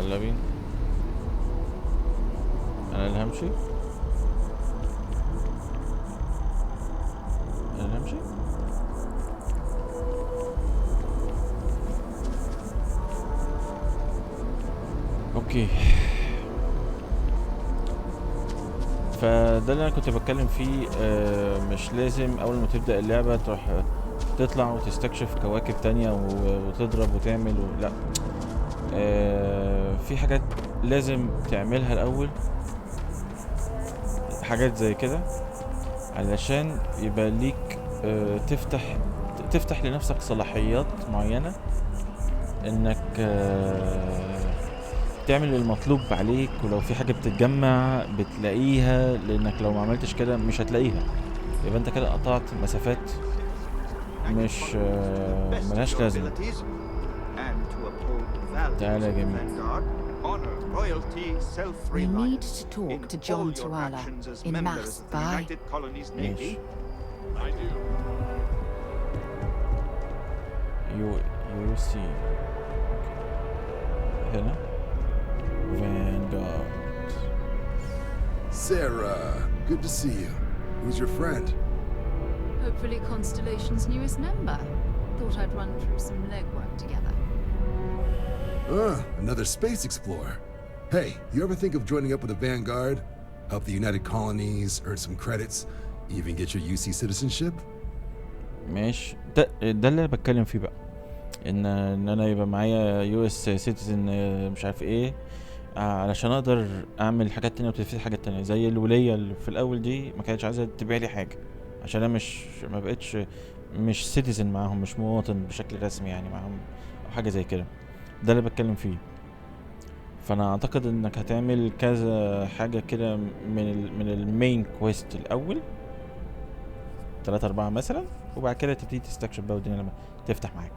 يلا بينا. انا اللي همشي. اوكي. فده اللي انا كنت بتكلم فيه. مش لازم اول ما تبدأ اللعبة تروح تطلع وتستكشف كواكب تانية وتضرب وتعمل لا. في حاجات لازم تعملها الاول، حاجات زي كده علشان يبقى ليك تفتح لنفسك صلاحيات معينة انك تعمل المطلوب عليك، ولو في حاجة بتتجمع بتلاقيها، لانك لو ما عملتش كده مش هتلاقيها، يبقى انت كده قطعت مسافات مش ملهاش لازمة. تعالى يا جميل. We need to talk to John Tuala in Mass. Bye. ماشي. You see. هنا. Vanguard. Sarah, good to see you. Who's your friend? Hopefully Constellation's newest member. Thought I'd run through some legwork together. Another space explorer. Hey, you ever think of joining up with the Vanguard? Help the United Colonies, earn some credits, even get your UC citizenship? ماشي. ده اللي بتكلم فيه بقى، ان انا يبقى معايا US citizen مش عارف ايه، علشان اقدر اعمل حاجات تانية وتفيد حاجات تانية. زي الولية اللي في الاول دي ما كانتش عايزة تبيع لي حاجة عشان انا ما بقتش مش سيتيزن معاهم، مش مواطن بشكل رسمي يعني معاهم او حاجة زي كده. ده اللي بتكلم فيه. فانا اعتقد انك هتعمل كذا حاجة كده من المين كويست الاول 3-4 مثلا، وبعد كده تبتدي تستكشف بقى والدنيا لما تفتح معاك.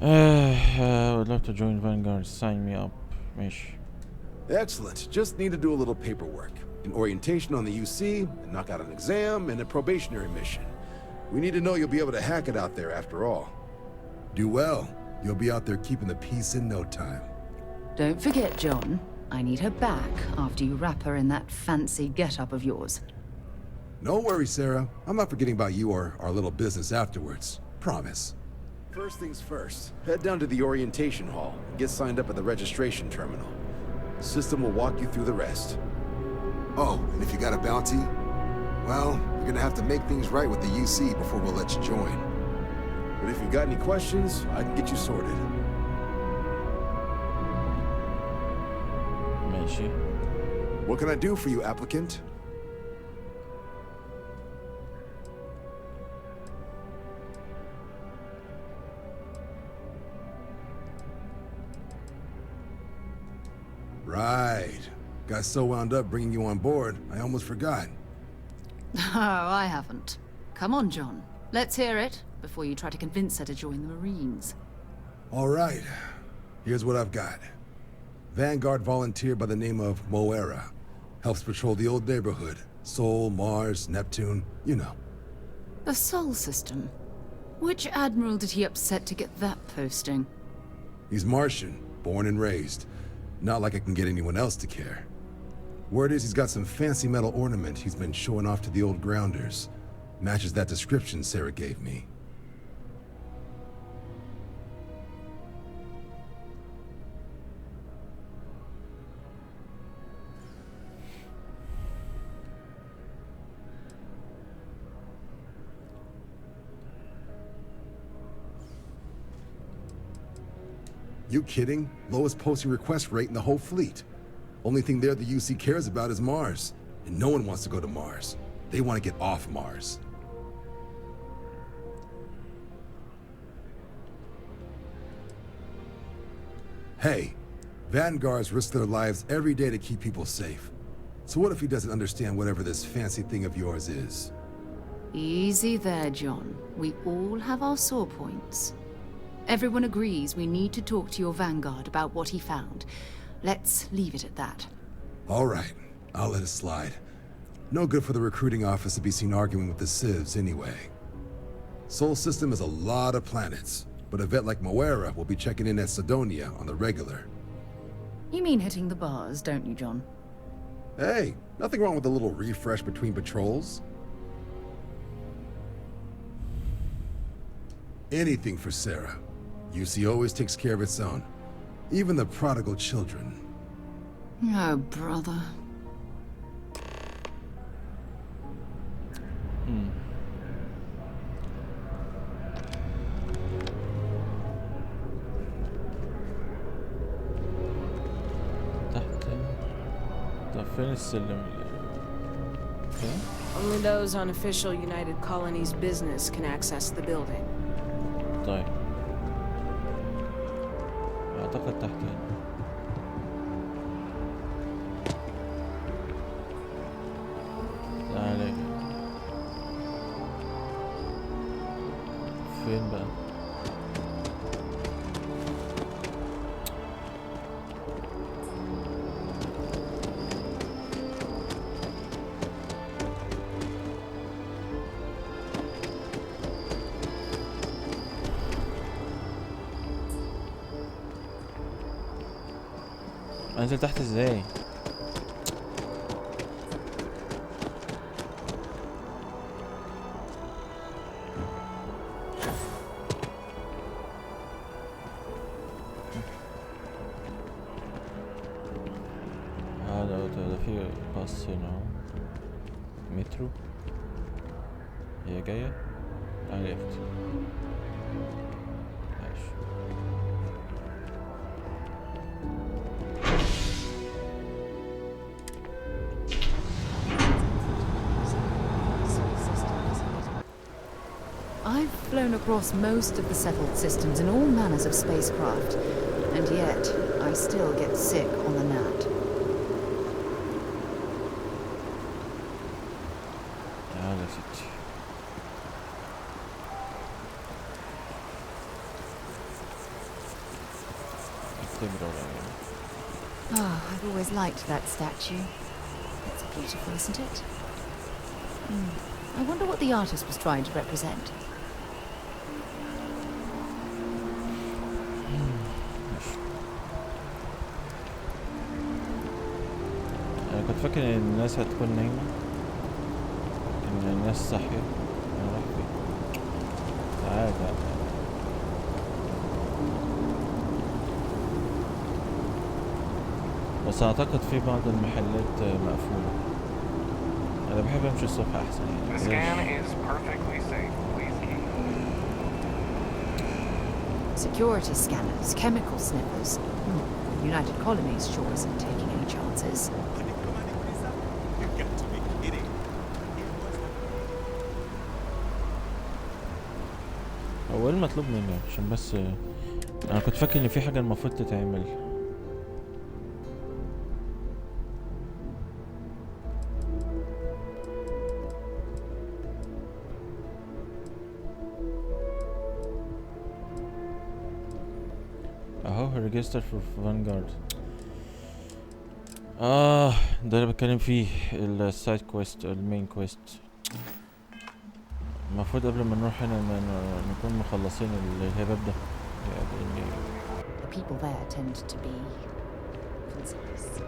I would love to join Vanguard. Sign me up. ماشي. Excellent. Just need to do a little paperwork. An orientation on the UC, and knock out an exam, and a probationary mission. We need to know you'll be able to hack it out there after all. Do well. You'll be out there keeping the peace in no time. Don't forget, John. I need her back after you wrap her in that fancy get-up of yours. No worries, Sarah. I'm not forgetting about you or our little business afterwards. Promise. First things first, head down to the orientation hall and get signed up at the registration terminal. The system will walk you through the rest. Oh, and if you got a bounty, well, you're gonna have to make things right with the UC before we'll let you join. But if you've got any questions, I can get you sorted. ماشي. What can I do for you, applicant? Right. Got so wound up bringing you on board, I almost forgot. Oh, I haven't. Come on, John. Let's hear it before you try to convince her to join the Marines. All right. Here's what I've got. Vanguard volunteer by the name of Moera. Helps patrol the old neighborhood. Sol, Mars, Neptune, you know. The Sol system. Which admiral did he upset to get that posting? He's Martian, born and raised. Not like I can get anyone else to care. Word is he's got some fancy metal ornament he's been showing off to the old grounders. Matches that description Sarah gave me. You kidding? Lowest posting request rate in the whole fleet. Only thing there the UC cares about is Mars. And no one wants to go to Mars. They want to get off Mars. Hey, Vanguards risk their lives every day to keep people safe. So what if he doesn't understand whatever this fancy thing of yours is? Easy there, John. We all have our sore points. Everyone agrees we need to talk to your Vanguard about what he found. Let's leave it at that. All right, I'll let it slide. No good for the recruiting office to be seen arguing with the civs anyway. Sol system is a lot of planets. but a vet like Moira will be checking in at Sidonia on the regular. You mean hitting the bars, don't you, John? Hey, nothing wrong with a little refresh between patrols. Anything for Sarah. UC always takes care of its own. Even the prodigal children. Oh, brother. فين السلم؟ فين؟ Only those on official United Colonies business can access the building. طيب اعتقد تحت هنا. تعالى فين بقى؟ انزل تحت ازاي؟ هذا في باص هنا مترو. هي جاية. تعالي يا اختي. ماشي. I've flown across most of the settled systems in all manners of spacecraft, and yet I still get sick on the gnat. تعالى يا ستي. Ah, I've always liked that statue. It's beautiful, isn't it? I wonder what the artist was trying to represent. أنا كنت فاكر إن الناس هتكون نايمة، إن الناس صاحية. أنا رايح فين؟ تعال تعال. بس أعتقد في بعض المحلات مقفولة. أنا بحب أمشي الصبح أحسن يعني. The scan is perfectly safe. Please keep. Security scanners, chemical sniffers. United Colonies sure isn't taking any chances. You've got to be kidding. هو إيه المطلوب مني؟ عشان بس أنا كنت فاكر إن في حاجة المفروض تتعمل. اهو register for vanguard. ده اللي بتكلم فيه، السايد كويست، المين كويست. المفروض قبل ما نروح هنا نكون مخلصين الهباب ده يعني. The people there tend to be concise.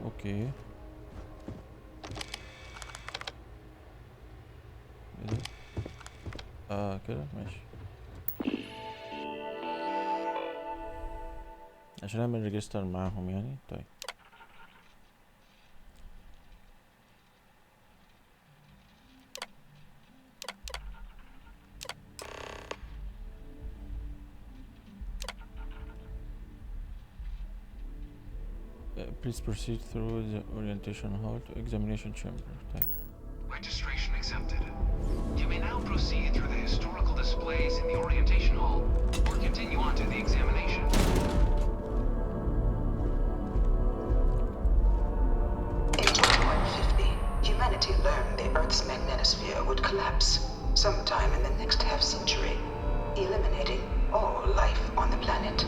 اوكي كده ماشي. عشان اعمل ريجستر معاهم يعني. طيب please proceed through the orientation hall to examination chamber. طيب. Registration accepted. You may now proceed through the historical displays in the orientation hall, or continue on to the examination. In 2150, humanity learned the Earth's magnetosphere would collapse sometime in the next half-century, eliminating all life on the planet.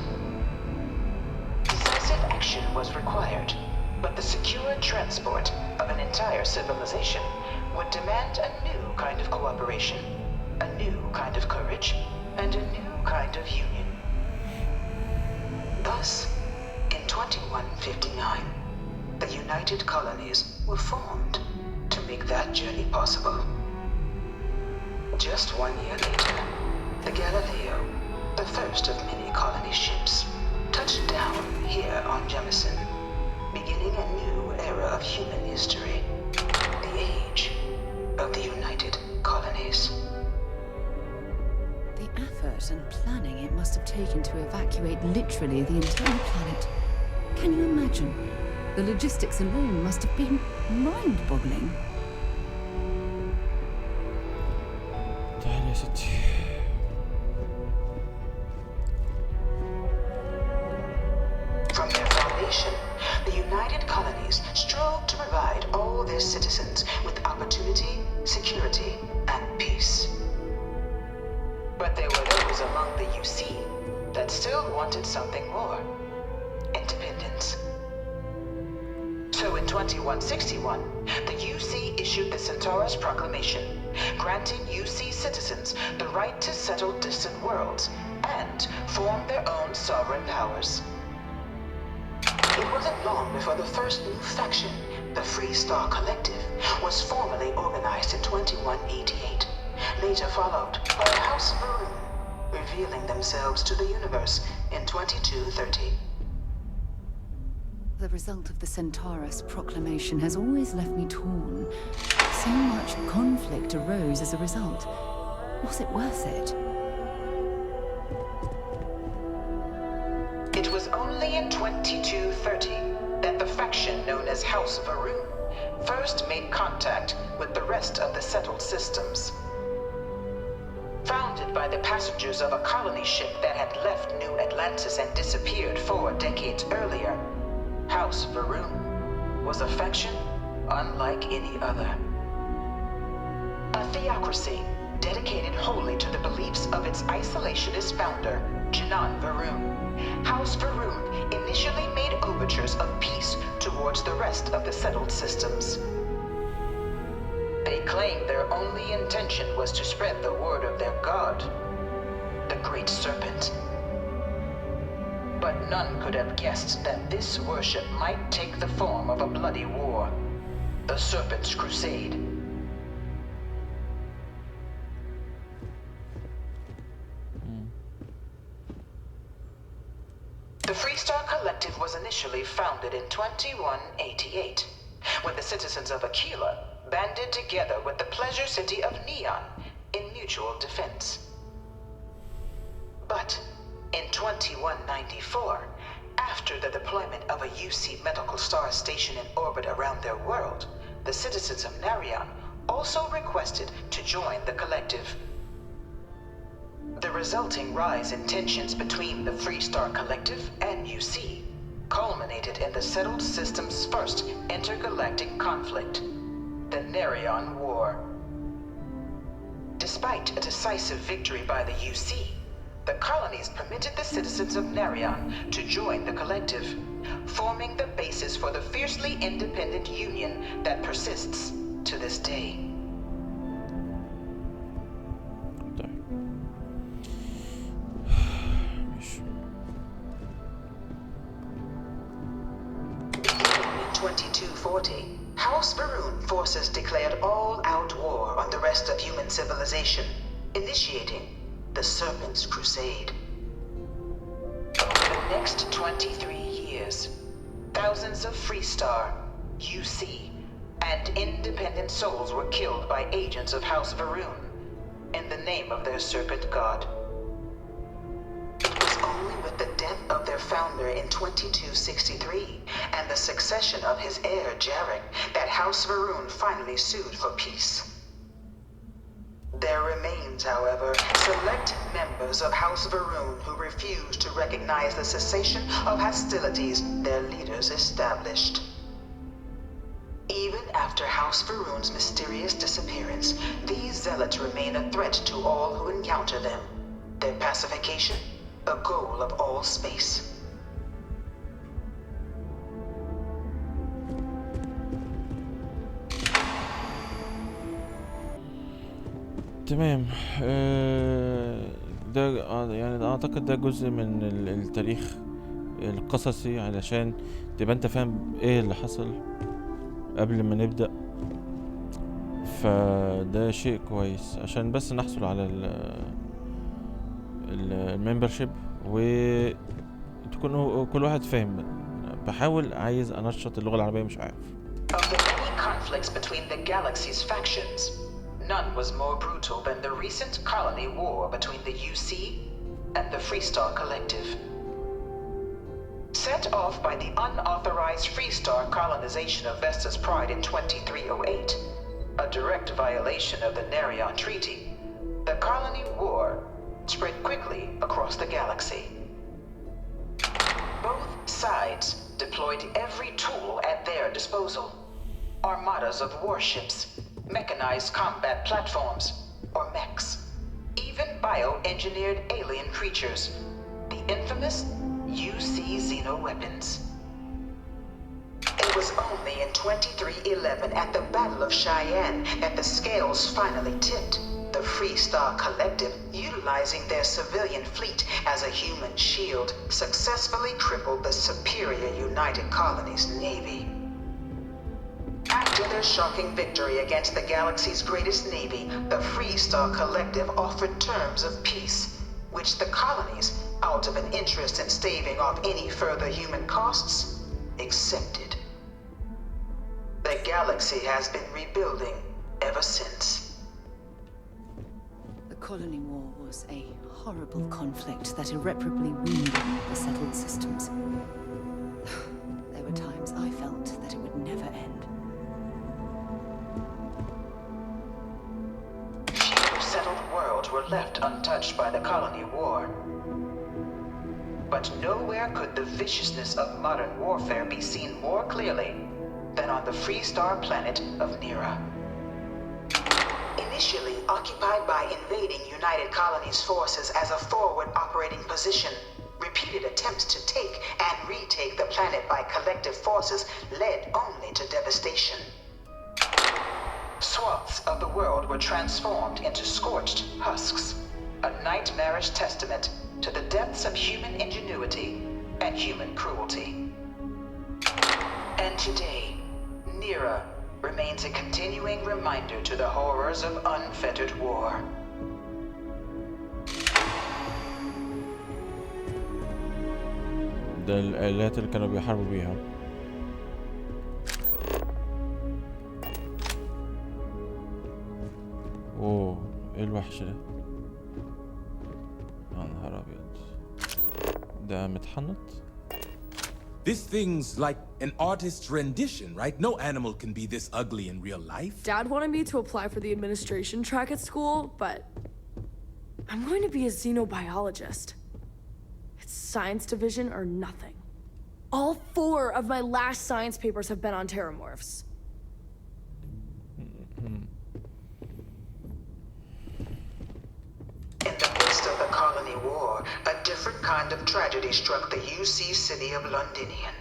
Decisive action was required, but the secure transport of an entire civilization would demand a new kind of cooperation, a new kind of courage, and a new kind of union. Thus, in 2159, the United Colonies were formed to make that journey possible. Just 1 year later, the Galileo, the first of many colony ships, touched down here on Jemison, beginning a new era of human history, the age of the United Colonies. The effort and planning it must have taken to evacuate literally the entire planet. Can you imagine? The logistics alone must have been mind-boggling. تعالي يا ستي. From their foundation, the United Colonies strove to provide all their citizens with opportunity, security, and peace. But there were those among the UC that still wanted something more: independence. So in 2161, the UC issued the Centaurus Proclamation, granting UC citizens the right to settle distant worlds and form their own sovereign powers. It wasn't long before the first new faction, the Free Star Collective, was formally organized in 2188, later followed by the House of Maroon, revealing themselves to the universe in 2230. The result of the Centaurus Proclamation has always left me torn. So much conflict arose as a result. Was it worth it? It was only in 2230 that the faction known as House Varoon first made contact with the rest of the settled systems. Founded by the passengers of a colony ship that had left New Atlantis and disappeared 4 decades earlier, House Varoon was a faction unlike any other. A theocracy dedicated wholly to the beliefs of its isolationist founder, Janan Varoon. House Varoon initially made overtures of peace towards the rest of the settled systems. They claimed their only intention was to spread the word of their god, the Great Serpent. But none could have guessed that this worship might take the form of a bloody war, the Serpent's Crusade. The Freestar Collective was initially founded in 2188, when the citizens of Aquila banded together with the pleasure city of Neon in mutual defense. But in 2194, after the deployment of a UC medical star station in orbit around their world, the citizens of Narion also requested to join the collective. The resulting rise in tensions between the Freestar Collective and UC culminated in the settled system's first intergalactic conflict, the Narion War. Despite a decisive victory by the UC, the colonies permitted the citizens of Narion to join the collective, forming the basis for the fiercely independent union that persists to this day. In 2240, House Varoon forces declared all-out war on the rest of human civilization, initiating the Serpent's Crusade. Over the next 23 years, thousands of Freestar, UC, and independent souls were killed by agents of House Varoon in the name of their serpent god. It was only with the death of of their founder in 2263 and the succession of his heir Jarek that House Varun finally sued for peace. There remains, however, select members of House Varun who refuse to recognize the cessation of hostilities their leaders established. Even after House Varun's mysterious disappearance, these zealots remain a threat to all who encounter them. Their pacification, a goal of all space. تمام. ده يعني اعتقد ده جزء من التاريخ القصصي علشان تبقى انت فاهم ايه اللي حصل قبل ما نبدأ، فده شيء كويس عشان بس نحصل على الممبرشيب وتكونوا كل واحد فاهم. بحاول عايز انشط اللغة العربية، مش عارف. Of the many conflicts between the galaxy's factions, none was more brutal than the recent colony war between the UC and the Freestar Collective. Set off by the unauthorized Freestar colonization of Vesta's Pride in 2308, a direct violation of the Nerion Treaty, the colony war spread quickly across the galaxy. Both sides deployed every tool at their disposal. Armadas of warships, mechanized combat platforms, or mechs, even bioengineered alien creatures, the infamous UC xeno-weapons. It was only in 2311 at the Battle of Cheyenne that the scales finally tipped, the Freestar Collective, utilizing their civilian fleet as a human shield, successfully crippled the superior United Colonies Navy. After their shocking victory against the galaxy's greatest navy, the Freestar Collective offered terms of peace, which the colonies, out of an interest in staving off any further human costs, accepted. The galaxy has been rebuilding ever since. The colony war was a horrible conflict that irreparably wounded the settled systems. There were times I felt that it would never end. Few settled worlds were left untouched by the colony war. But nowhere could the viciousness of modern warfare be seen more clearly than on the Freestar planet of Nera. Initially occupied by invading United Colonies forces as a forward operating position, repeated attempts to take and retake the planet by collective forces led only to devastation. Swaths of the world were transformed into scorched husks, a nightmarish testament to the depths of human ingenuity and human cruelty. And today, Nera remains a continuing reminder to the horrors of unfettered war. ده الآلات اللي كانوا بيحاربوا بيها. اوه، ايه الوحش ده؟ يا نهار ابيض، ده متحنط. This thing's like an artist's rendition, right? No animal can be this ugly in real life. Dad wanted me to apply for the administration track at school, but I'm going to be a xenobiologist. It's science division or nothing. All 4 of my last science papers have been on terramorphs. In the midst of the colony war, a different kind of tragedy struck the UC city of Londinian.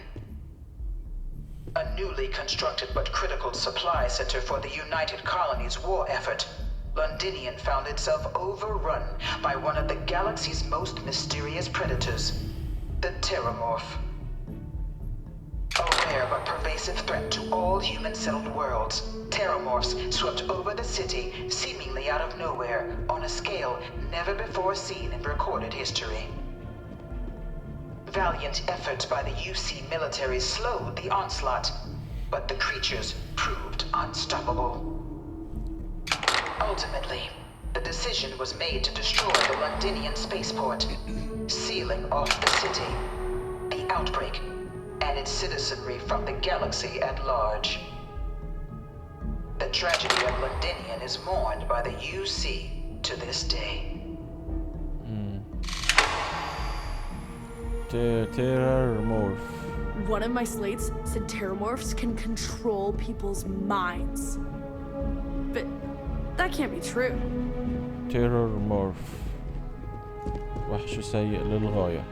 A newly constructed but critical supply center for the United Colonies' war effort, Londinian found itself overrun by one of the galaxy's most mysterious predators, the Terramorph. A rare but pervasive threat to all human-settled worlds, Terramorphs swept over the city seemingly out of nowhere on a scale never before seen in recorded history. Valiant efforts by the UC military slowed the onslaught, but the creatures proved unstoppable. Ultimately, the decision was made to destroy the Londinian spaceport, sealing off the city outbreak and its citizenry from the galaxy at large. The tragedy of Londinium is mourned by the UC to this day. Terrormorph. One of my slates said terramorphs can control people's minds. But that can't be true. Terrormorph. وحش سيء للغاية.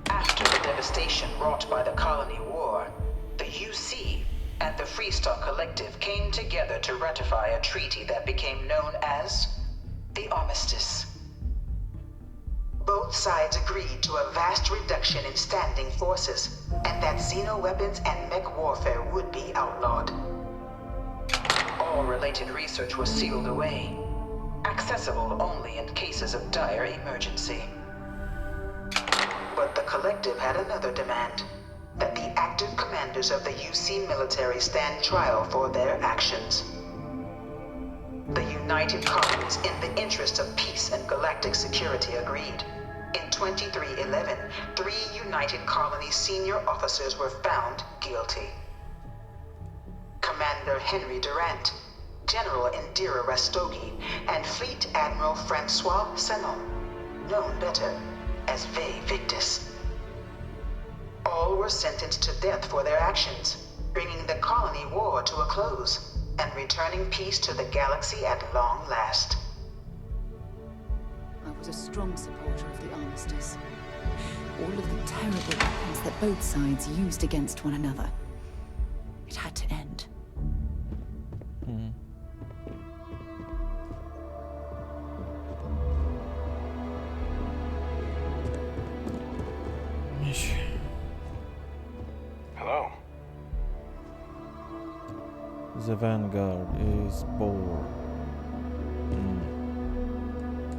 After the devastation wrought by the Colony War, the UC and the Freestar Collective came together to ratify a treaty that became known as the Armistice. Both sides agreed to a vast reduction in standing forces, and that xeno-weapons and mech warfare would be outlawed. All related research was sealed away, accessible only in cases of dire emergency. But the Collective had another demand, that the active commanders of the UC military stand trial for their actions. The United Colonies, in the interest of peace and galactic security, agreed. In 2311, 3 United Colonies senior officers were found guilty. Commander Henry Durant, General Indira Rastogi, and Fleet Admiral Francois Sanon, known better as Ve Victus. All were sentenced to death for their actions, bringing the colony war to a close and returning peace to the galaxy at long last. I was a strong supporter of the armistice. All of the terrible weapons that both sides used against one another. It had to end. Hello. The Vanguard is born.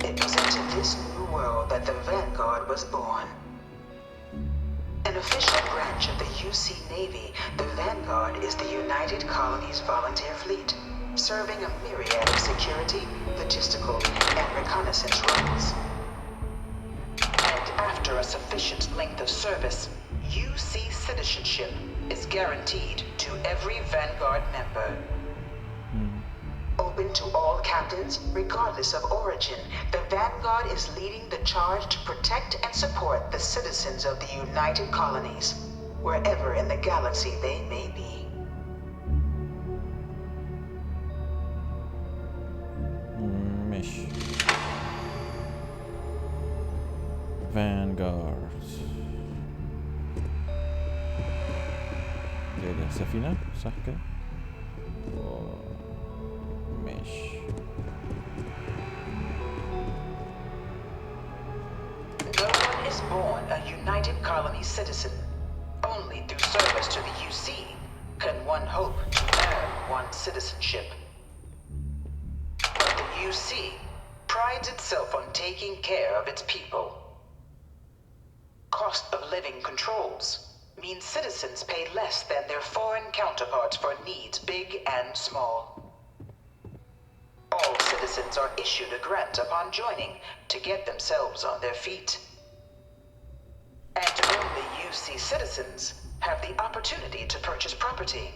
It was into this new world that the Vanguard was born. An official branch of the UC Navy, the Vanguard is the United Colonies Volunteer Fleet, serving a myriad of security, logistical, and reconnaissance roles. And after a sufficient length of service, UC citizenship is guaranteed to every Vanguard member. Open to all captains, regardless of origin, the Vanguard is leading the charge to protect and support the citizens of the United Colonies, wherever in the galaxy they may be. ماشي. Vanguard. ده سفينة صح كده؟ ماشي. No one is born a United Colony citizen. Only through service to the UC can one hope to earn one's citizenship. But the UC prides itself on taking care of its people. Cost of living controls means citizens pay less than their foreign counterparts for needs big and small. All citizens are issued a grant upon joining to get themselves on their feet. And only UC citizens have the opportunity to purchase property,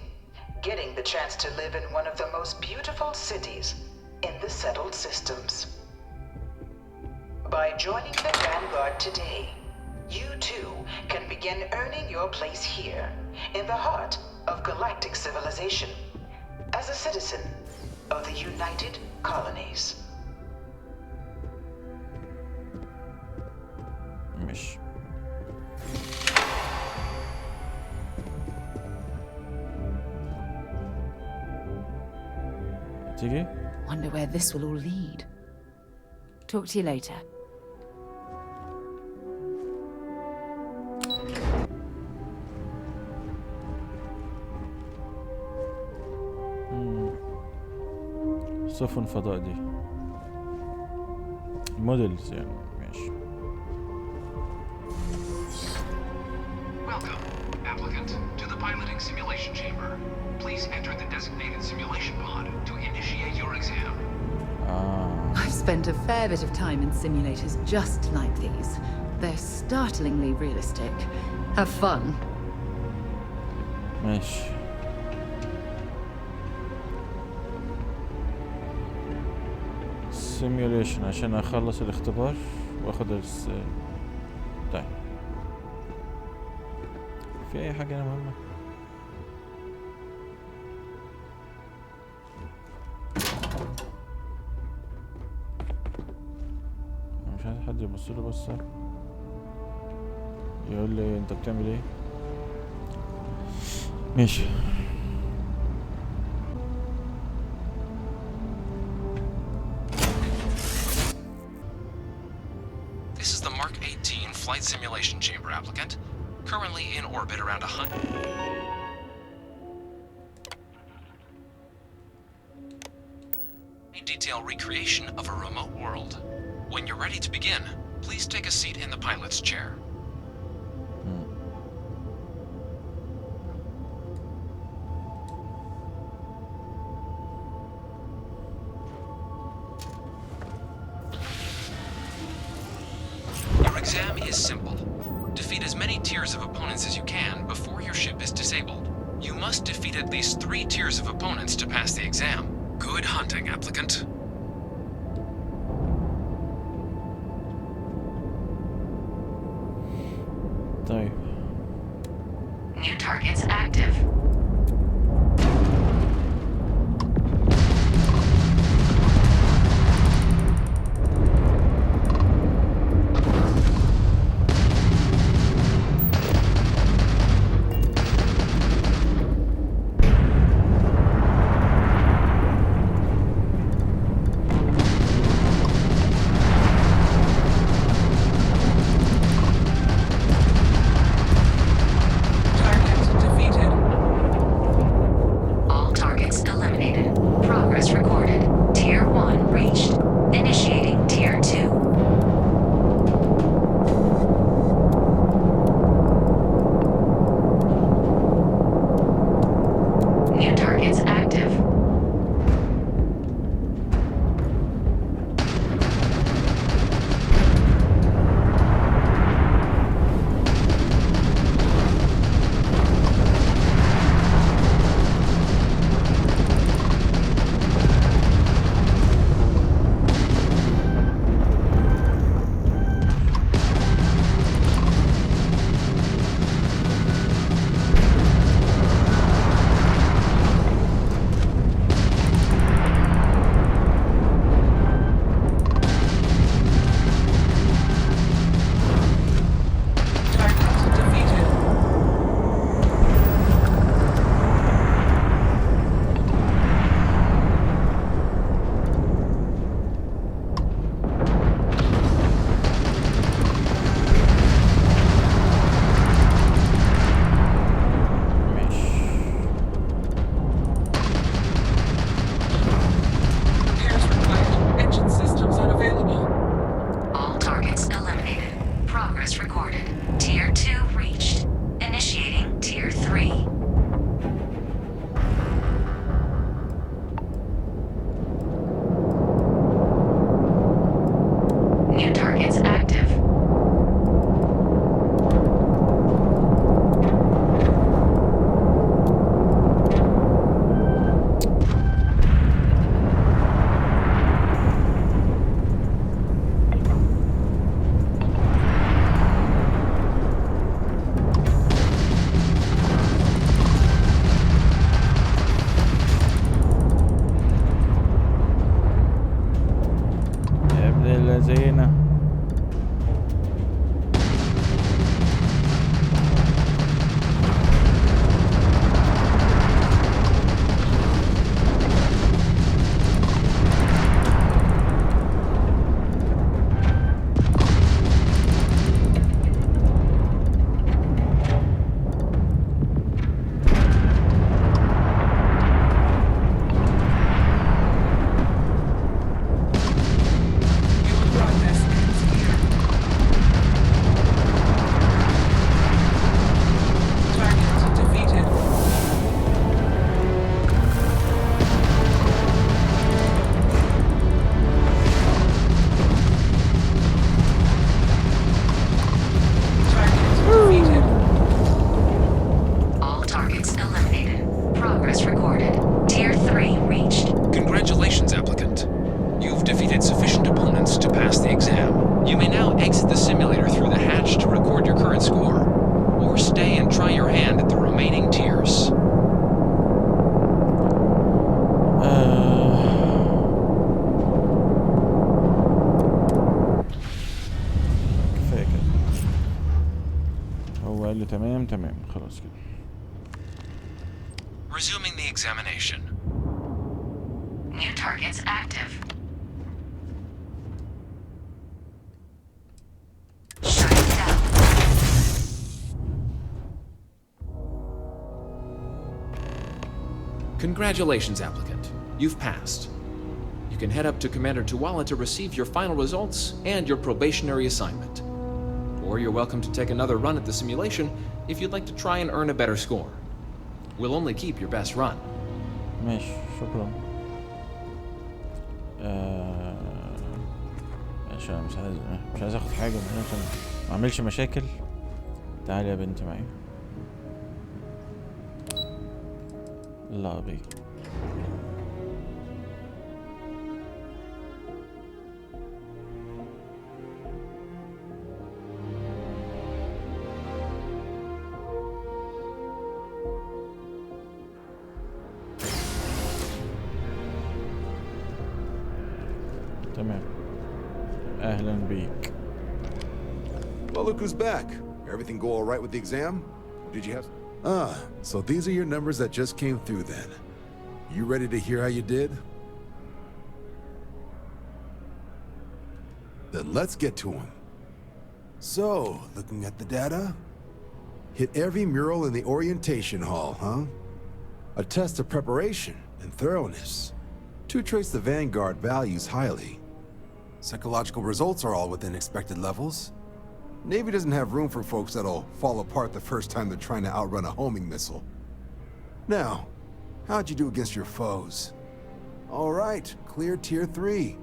getting the chance to live in one of the most beautiful cities in the settled systems. By joining the Vanguard today, you too can begin earning your place here, in the heart of galactic civilization, as a citizen of the United Colonies. ماشي. تيجي؟ Wonder where this will all lead. Talk to you later. سفن فضاء دي موديلز يعني ماشي. Welcome, applicant, to the the piloting simulation chamber. Please enter the designated simulation pod to initiate your exam. I've spent a fair bit of time in simulators just like these. They're startlingly realistic. Have fun. ماشي. سيميوليشن عشان اخلص الاختبار واخد طيب في اي حاجة هنا مهمة؟ مش عايز حد يبصله بصة يقول لي انت بتعمل ايه. ماشي. This is the Mark 18 flight simulation chamber applicant, currently in orbit around 100. Detail recreation of a remote world. When you're ready to begin, please take a seat in the pilot's chair. Your exam is simple. Defeat as many tiers of opponents as you can before your ship is disabled. You must defeat at least 3 tiers of opponents to pass the exam. Good hunting, applicant. طيب. New targets active. هو قال لي تمام تمام خلاص كده. Resuming the examination. New targets active. Shutting down. Congratulations, applicant. You've passed. You can head up to Commander Tuwala to receive your final results and your probationary assignment. Or you're welcome to take another run at the simulation if you'd like to try and earn a better score. We'll only keep your best run. ماشي شكرا. عشان مش عايز اخد حاجة من هنا عشان ما اعملش مشاكل. تعالي يا بنتي معايا. لا بي. تمام. اهلا بيك. Well, look who's back. Everything go all right with the exam? Did you have... so these are your numbers that just came through then. You ready to hear how you did? Then let's get to them. So, looking at the data, hit every mural in the orientation hall, huh? A test of preparation and thoroughness. To trace the Vanguard values highly. Psychological results are all within expected levels. Navy doesn't have room for folks that'll fall apart the first time they're trying to outrun a homing missile. Now, how'd you do against your foes? All right, clear tier 3.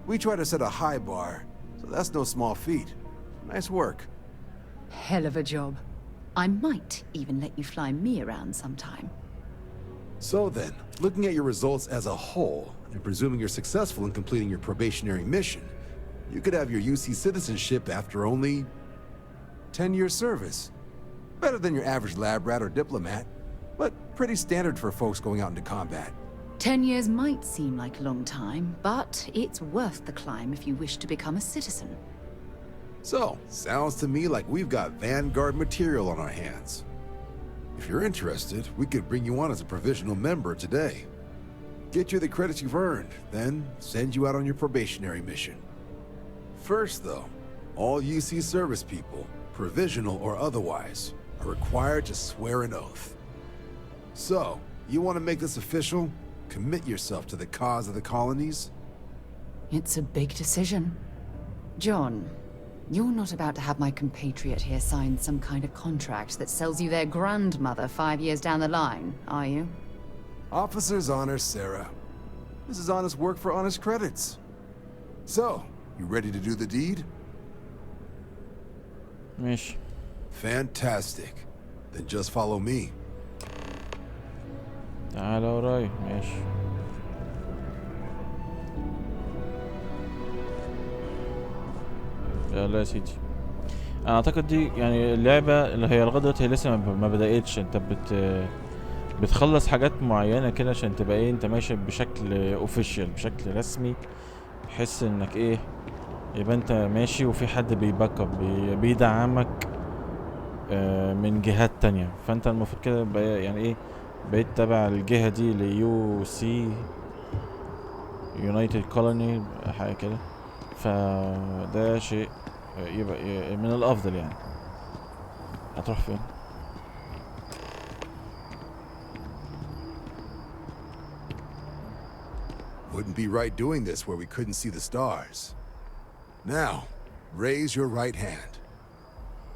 We try to set a high bar, so that's no small feat. Nice work. Hell of a job. I might even let you fly me around sometime. So then, looking at your results as a whole, and presuming you're successful in completing your probationary mission, you could have your UC citizenship after only 10 years service. Better than your average lab rat or diplomat, but pretty standard for folks going out into combat. 10 years might seem like a long time, but it's worth the climb if you wish to become a citizen. So, sounds to me like we've got Vanguard material on our hands. If you're interested, we could bring you on as a provisional member today. Get you the credits you've earned, then send you out on your probationary mission. First, though, all UC service people, provisional or otherwise, are required to swear an oath. So, you want to make this official? Commit yourself to the cause of the colonies? It's a big decision. John, you're not about to have my compatriot here sign some kind of contract that sells you their grandmother 5 years down the line, are you? Officer's honor, Sarah. This is honest work for honest credits. So, you ready to do the deed? ماشي. Fantastic. Then just follow me. تعال وراي. ماشي. يلا يا سيدي. انا اعتقد دي يعني اللعبة اللي هي لغاية دلوقتي هي لسه ما بدأتش. انت بتخلص حاجات معينة كده عشان تبقى ايه انت ماشي بشكل اوفيشال بشكل رسمي، بحس انك ايه يبقى انت ماشي وفي حد بيباك اب بيدعمك من جهات تانية. فانت المفروض كده يعني ايه بقيت تابع الجهة دي ليو سي يونايتد كولوني حاجة كده. فده شيء يبقى من الافضل يعني. هتروح فين؟ Wouldn't be right doing this where we couldn't see the stars. Now, raise your right hand.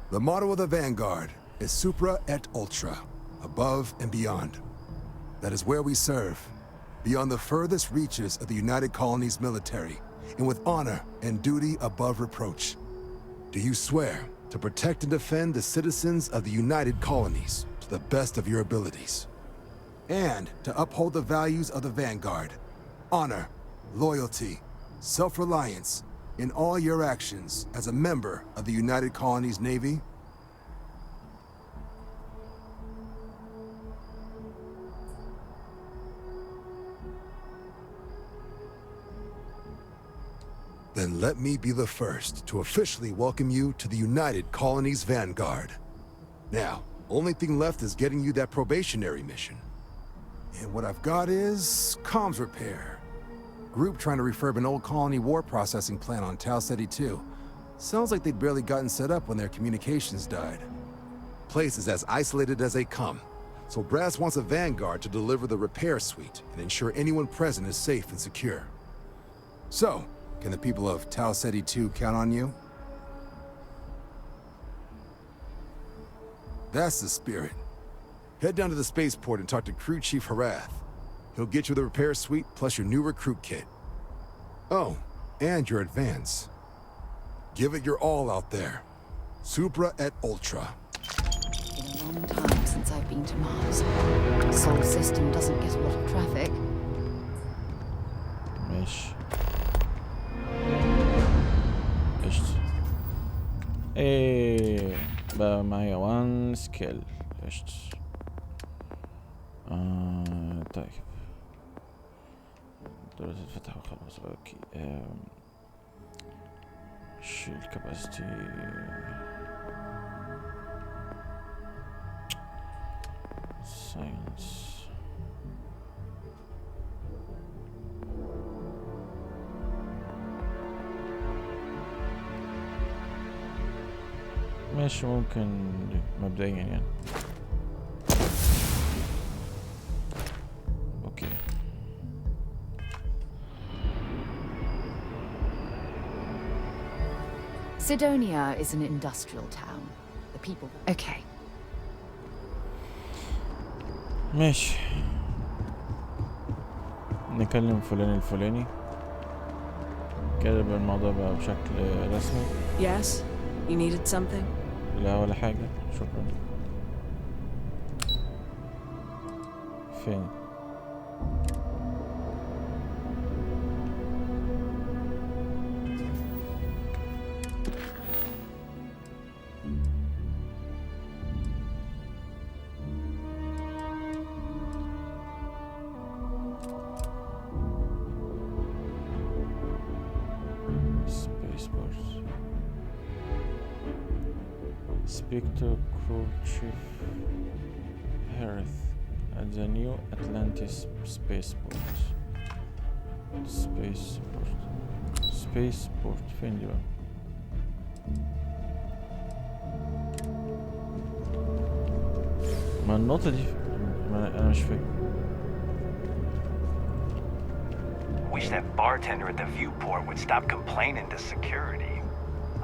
The motto of the Vanguard is Supra et Ultra, above and beyond. That is where we serve, beyond the furthest reaches of the United Colonies military, and with honor and duty above reproach. Do you swear to protect and defend the citizens of the United Colonies to the best of your abilities, and to uphold the values of the Vanguard, honor, loyalty, self-reliance in all your actions as a member of the United Colonies Navy? Then let me be the first to officially welcome you to the United Colonies Vanguard. Now, only thing left is getting you that probationary mission. And what I've got is comms repair. Group trying to refurb an old colony war processing plant on Tau Ceti 2. Sounds like they'd barely gotten set up when their communications died. Place is as isolated as they come, so Brass wants a vanguard to deliver the repair suite and ensure anyone present is safe and secure. So, can the people of Tau Ceti 2 count on you? That's the spirit. Head down to the spaceport and talk to Crew Chief Harath. He'll get you the repair suite plus your new recruit kit. Oh, and your advance. Give it your all out there. Supra et Ultra. It's been a long time since I've been to Mars. Sol system doesn't get a lot of traffic. ماشي. قشطة. ايه بقى معايا 1 سكيل. قشطة. طيب. دول اتفتحوا خلاص. اوكي. شيل كاباسيتي. ساينس. ماشي ممكن مبدئيا يعني. اوكي. Sidonia is an industrial town. The people... Okay. ماشي. نكلم فلان الفلاني. كده الموضوع بقى بشكل رسمي. Yes? You needed something? لا ولا حاجة. شكرا. فين؟ Speak to Crew Chief Harith at the New Atlantis Spaceport. Spaceport فين دي بقى؟ ما النقطة دي أنا مش فاهم. Wish that bartender at the viewport would stop complaining to security.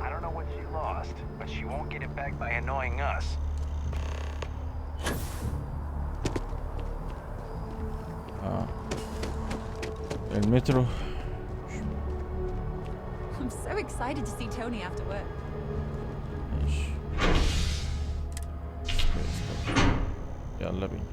I don't know what she lost, but she won't get it back by annoying us. المترو. I'm so excited to see Tony after work. ماشي. يلا بينا.